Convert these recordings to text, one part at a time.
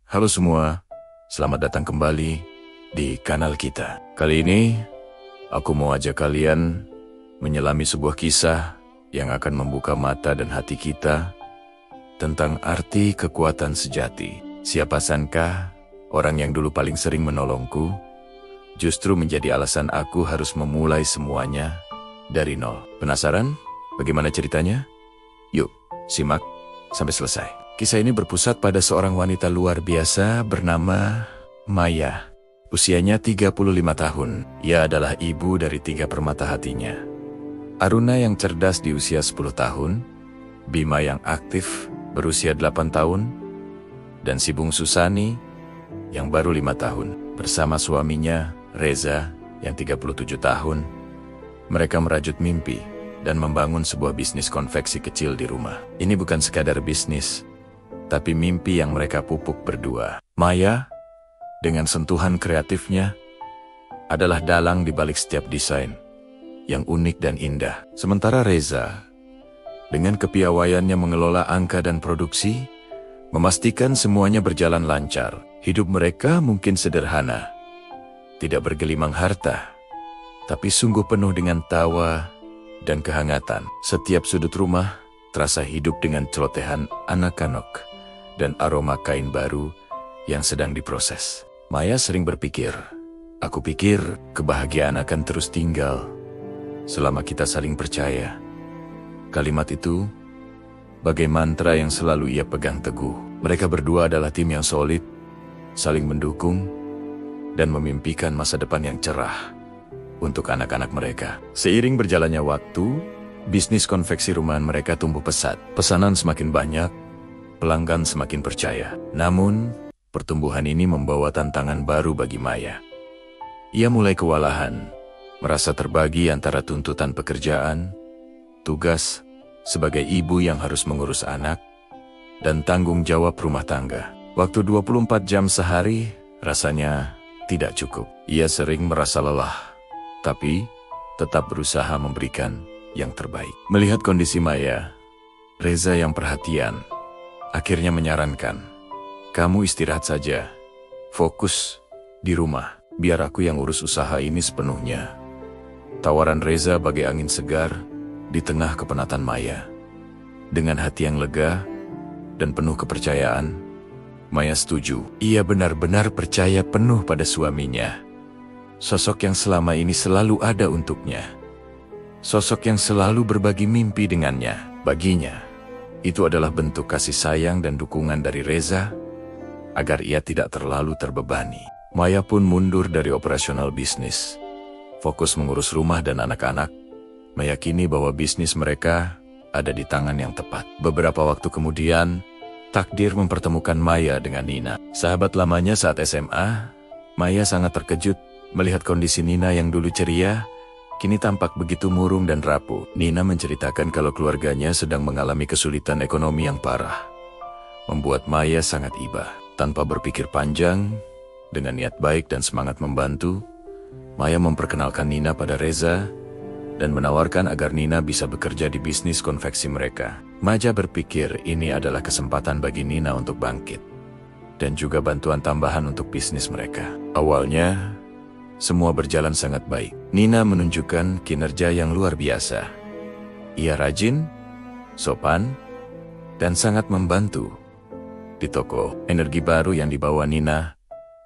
Halo semua, selamat datang kembali di kanal kita. Kali ini, aku mau ajak kalian menyelami sebuah kisah yang akan membuka mata dan hati kita tentang arti kekuatan sejati. Siapa sangka orang yang dulu paling sering menolongku justru menjadi alasan aku harus memulai semuanya dari nol. Penasaran bagaimana ceritanya? Yuk, simak sampai selesai. Kisah ini berpusat pada seorang wanita luar biasa bernama Maya. Usianya 35 tahun. Ia adalah ibu dari 3 permata hatinya. Aruna yang cerdas di usia 10 tahun, Bima yang aktif berusia 8 tahun, dan si bungsu Sani yang baru 5 tahun. Bersama suaminya, Reza, yang 37 tahun, mereka merajut mimpi dan membangun sebuah bisnis konveksi kecil di rumah. Ini bukan sekadar bisnis, tapi mimpi yang mereka pupuk berdua. Maya, dengan sentuhan kreatifnya, adalah dalang di balik setiap desain yang unik dan indah. Sementara Reza, dengan kepiawaiannya mengelola angka dan produksi, memastikan semuanya berjalan lancar. Hidup mereka mungkin sederhana, tidak bergelimang harta, tapi sungguh penuh dengan tawa dan kehangatan. Setiap sudut rumah terasa hidup dengan celotehan anak-anak dan aroma kain baru yang sedang diproses. Maya sering berpikir, aku pikir kebahagiaan akan terus tinggal selama kita saling percaya. Kalimat itu bagai mantra yang selalu ia pegang teguh. Mereka berdua adalah tim yang solid, saling mendukung, dan memimpikan masa depan yang cerah untuk anak-anak mereka. Seiring berjalannya waktu, bisnis konveksi rumahan mereka tumbuh pesat. Pesanan semakin banyak, pelanggan semakin percaya. Namun, pertumbuhan ini membawa tantangan baru bagi Maya. Ia mulai kewalahan, merasa terbagi antara tuntutan pekerjaan, tugas sebagai ibu yang harus mengurus anak, dan tanggung jawab rumah tangga. Waktu 24 jam sehari rasanya tidak cukup. Ia sering merasa lelah, tapi tetap berusaha memberikan yang terbaik. Melihat kondisi Maya, Reza yang perhatian akhirnya menyarankan, kamu istirahat saja, fokus di rumah, biar aku yang urus usaha ini sepenuhnya. Tawaran Reza bagai angin segar di tengah kepenatan Maya. Dengan hati yang lega dan penuh kepercayaan, Maya setuju. Ia benar-benar percaya penuh pada suaminya. Sosok yang selama ini selalu ada untuknya. Sosok yang selalu berbagi mimpi dengannya. Baginya, itu adalah bentuk kasih sayang dan dukungan dari Reza agar ia tidak terlalu terbebani. Maya pun mundur dari operasional bisnis, fokus mengurus rumah dan anak-anak, meyakini bahwa bisnis mereka ada di tangan yang tepat. Beberapa waktu kemudian, takdir mempertemukan Maya dengan Nina. Sahabat lamanya saat SMA, Maya sangat terkejut melihat kondisi Nina yang dulu ceria, kini tampak begitu murung dan rapuh. Nina menceritakan kalau keluarganya sedang mengalami kesulitan ekonomi yang parah, membuat Maya sangat iba. Tanpa berpikir panjang, dengan niat baik dan semangat membantu, Maya memperkenalkan Nina pada Reza dan menawarkan agar Nina bisa bekerja di bisnis konveksi mereka. Maya berpikir ini adalah kesempatan bagi Nina untuk bangkit, dan juga bantuan tambahan untuk bisnis mereka. Awalnya, semua berjalan sangat baik. Nina menunjukkan kinerja yang luar biasa. Ia rajin, sopan, dan sangat membantu di toko. Energi baru yang dibawa Nina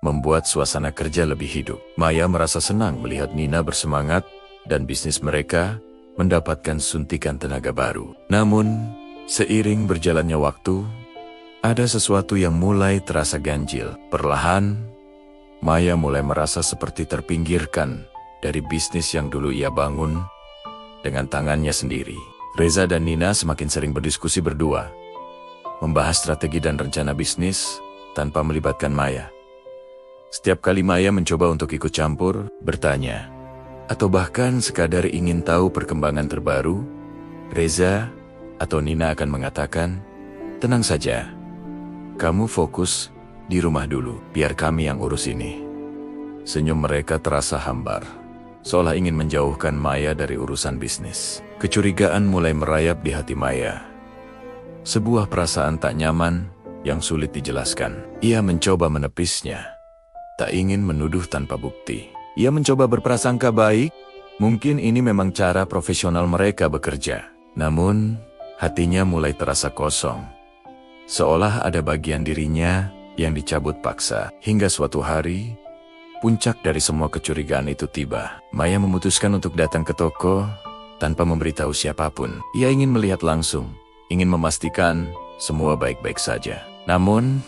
membuat suasana kerja lebih hidup. Maya merasa senang melihat Nina bersemangat dan bisnis mereka mendapatkan suntikan tenaga baru. Namun, seiring berjalannya waktu, ada sesuatu yang mulai terasa ganjil. Perlahan, Maya mulai merasa seperti terpinggirkan dari bisnis yang dulu ia bangun dengan tangannya sendiri. Reza dan Nina semakin sering berdiskusi berdua, membahas strategi dan rencana bisnis tanpa melibatkan Maya. Setiap kali Maya mencoba untuk ikut campur, bertanya, atau bahkan sekadar ingin tahu perkembangan terbaru, Reza atau Nina akan mengatakan, tenang saja, kamu fokus di rumah dulu, biar kami yang urus ini. Senyum mereka terasa hambar, seolah ingin menjauhkan Maya dari urusan bisnis. Kecurigaan mulai merayap di hati Maya. Sebuah perasaan tak nyaman yang sulit dijelaskan. Ia mencoba menepisnya, tak ingin menuduh tanpa bukti. Ia mencoba berprasangka baik, mungkin ini memang cara profesional mereka bekerja. Namun, hatinya mulai terasa kosong. Seolah ada bagian dirinya yang dicabut paksa. Hingga suatu hari, puncak dari semua kecurigaan itu tiba. Maya memutuskan untuk datang ke toko tanpa memberitahu siapapun. Ia ingin melihat langsung, ingin memastikan semua baik-baik saja. Namun,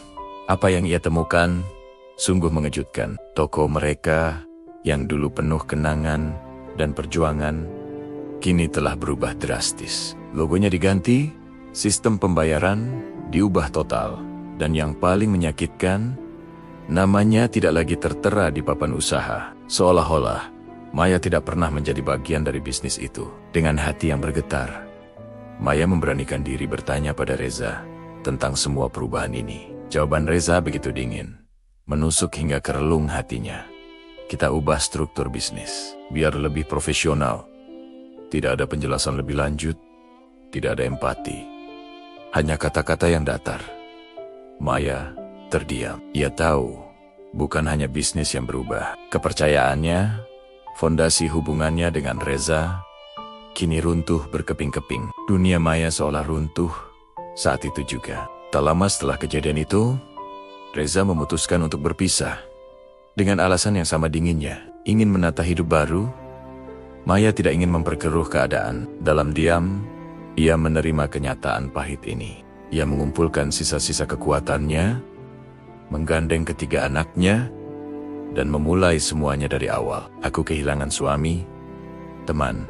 apa yang ia temukan sungguh mengejutkan. Toko mereka yang dulu penuh kenangan dan perjuangan, kini telah berubah drastis. Logonya diganti, sistem pembayaran diubah total, dan yang paling menyakitkan, namanya tidak lagi tertera di papan usaha. Seolah-olah Maya tidak pernah menjadi bagian dari bisnis itu. Dengan hati yang bergetar, Maya memberanikan diri bertanya pada Reza tentang semua perubahan ini. Jawaban Reza begitu dingin, menusuk hingga ke relung hatinya. Kita ubah struktur bisnis, biar lebih profesional. Tidak ada penjelasan lebih lanjut, tidak ada empati. Hanya kata-kata yang datar. Maya terdiam. Ia tahu, bukan hanya bisnis yang berubah. Kepercayaannya, fondasi hubungannya dengan Reza, kini runtuh berkeping-keping. Dunia Maya seolah runtuh saat itu juga. Tak lama setelah kejadian itu, Reza memutuskan untuk berpisah. Dengan alasan yang sama dinginnya, ingin menata hidup baru, Maya tidak ingin memperkeruh keadaan. Dalam diam, ia menerima kenyataan pahit ini. Ia mengumpulkan sisa-sisa kekuatannya, menggandeng ketiga anaknya, dan memulai semuanya dari awal. Aku kehilangan suami, teman,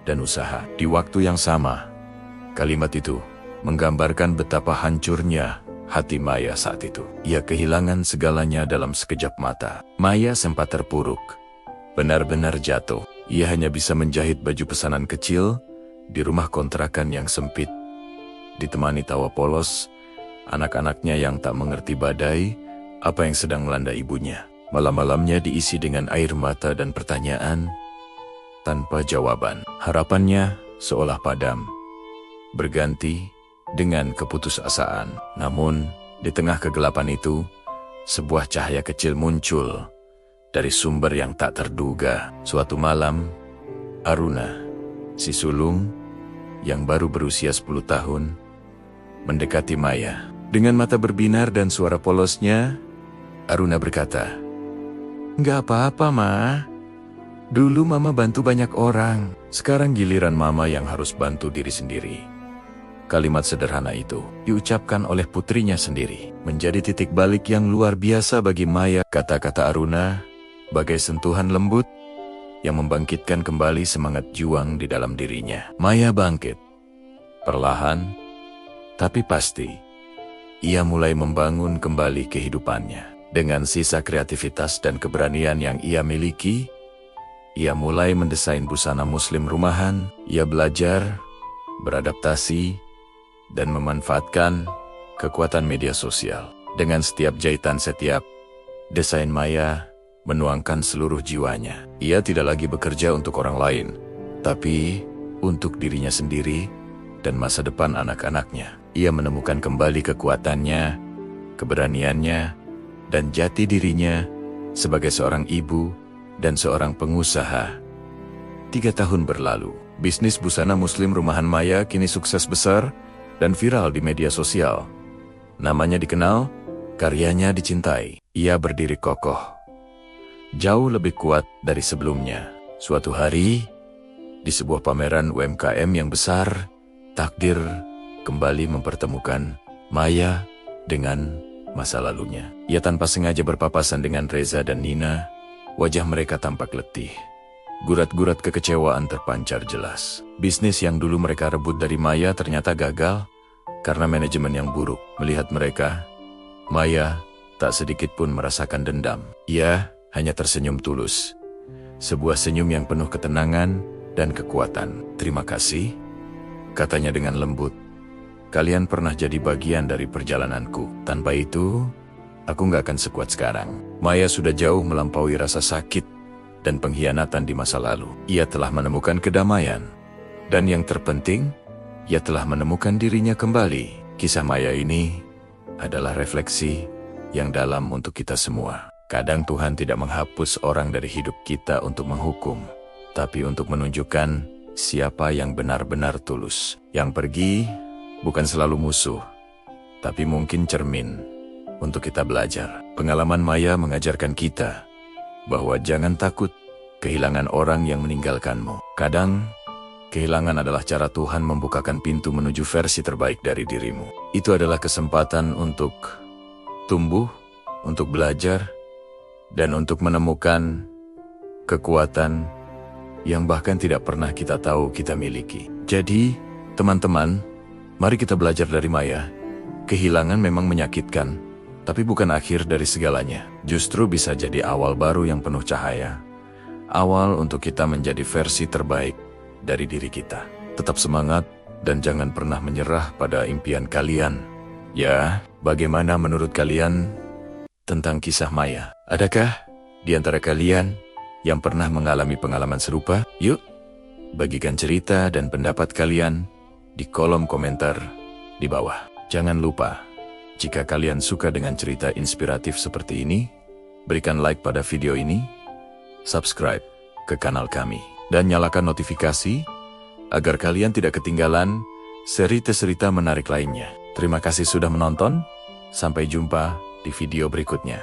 dan usaha. Di waktu yang sama, kalimat itu menggambarkan betapa hancurnya hati Maya saat itu. Ia kehilangan segalanya dalam sekejap mata. Maya sempat terpuruk, benar-benar jatuh. Ia hanya bisa menjahit baju pesanan kecil di rumah kontrakan yang sempit, ditemani tawa polos anak-anaknya yang tak mengerti badai apa yang sedang melanda ibunya. Malam-malamnya diisi dengan air mata dan pertanyaan tanpa jawaban. Harapannya seolah padam, berganti dengan keputusasaan. Namun, di tengah kegelapan itu, sebuah cahaya kecil muncul dari sumber yang tak terduga. Suatu malam, Aruna, si sulung yang baru berusia 10 tahun, mendekati Maya. Dengan mata berbinar dan suara polosnya, Aruna berkata, "Nggak apa-apa, Ma. Dulu Mama bantu banyak orang. Sekarang giliran Mama yang harus bantu diri sendiri." Kalimat sederhana itu diucapkan oleh putrinya sendiri, menjadi titik balik yang luar biasa bagi Maya. Kata-kata Aruna bagai sentuhan lembut yang membangkitkan kembali semangat juang di dalam dirinya. Maya bangkit. Perlahan, tapi pasti, ia mulai membangun kembali kehidupannya. Dengan sisa kreativitas dan keberanian yang ia miliki, ia mulai mendesain busana muslim rumahan. Ia belajar, beradaptasi, dan memanfaatkan kekuatan media sosial. Dengan setiap jahitan setiap desain Maya menuangkan seluruh jiwanya. Ia tidak lagi bekerja untuk orang lain, tapi untuk dirinya sendiri dan masa depan anak-anaknya. Ia menemukan kembali kekuatannya, keberaniannya, dan jati dirinya sebagai seorang ibu dan seorang pengusaha. 3 tahun berlalu, bisnis busana muslim rumahan Maya kini sukses besar dan viral di media sosial. Namanya dikenal, karyanya dicintai. Ia berdiri kokoh, jauh lebih kuat dari sebelumnya. Suatu hari, di sebuah pameran UMKM yang besar, takdir kembali mempertemukan Maya dengan masa lalunya. Ia tanpa sengaja berpapasan dengan Reza dan Nina. Wajah mereka tampak letih. Gurat-gurat kekecewaan terpancar jelas. Bisnis yang dulu mereka rebut dari Maya ternyata gagal karena manajemen yang buruk. Melihat mereka, Maya tak sedikit pun merasakan dendam. Ia hanya tersenyum tulus. Sebuah senyum yang penuh ketenangan dan kekuatan. "Terima kasih," katanya dengan lembut. "Kalian pernah jadi bagian dari perjalananku. Tanpa itu, aku nggak akan sekuat sekarang." Maya sudah jauh melampaui rasa sakit dan pengkhianatan di masa lalu. Ia telah menemukan kedamaian. Dan yang terpenting, ia telah menemukan dirinya kembali. Kisah Maya ini adalah refleksi yang dalam untuk kita semua. Kadang Tuhan tidak menghapus orang dari hidup kita untuk menghukum, tapi untuk menunjukkan siapa yang benar-benar tulus. Yang pergi bukan selalu musuh, tapi mungkin cermin untuk kita belajar. Pengalaman Maya mengajarkan kita bahwa jangan takut kehilangan orang yang meninggalkanmu. Kadang, kehilangan adalah cara Tuhan membukakan pintu menuju versi terbaik dari dirimu. Itu adalah kesempatan untuk tumbuh, untuk belajar, dan untuk menemukan kekuatan yang bahkan tidak pernah kita tahu kita miliki. Jadi, teman-teman, mari kita belajar dari Maya. Kehilangan memang menyakitkan, tapi bukan akhir dari segalanya. Justru bisa jadi awal baru yang penuh cahaya. Awal untuk kita menjadi versi terbaik dari diri kita. Tetap semangat dan jangan pernah menyerah pada impian kalian. Ya, bagaimana menurut kalian tentang kisah Maya? Adakah di antara kalian yang pernah mengalami pengalaman serupa? Yuk, bagikan cerita dan pendapat kalian di kolom komentar di bawah. Jangan lupa, jika kalian suka dengan cerita inspiratif seperti ini, berikan like pada video ini, subscribe ke kanal kami, dan nyalakan notifikasi agar kalian tidak ketinggalan cerita-cerita menarik lainnya. Terima kasih sudah menonton, sampai jumpa di video berikutnya.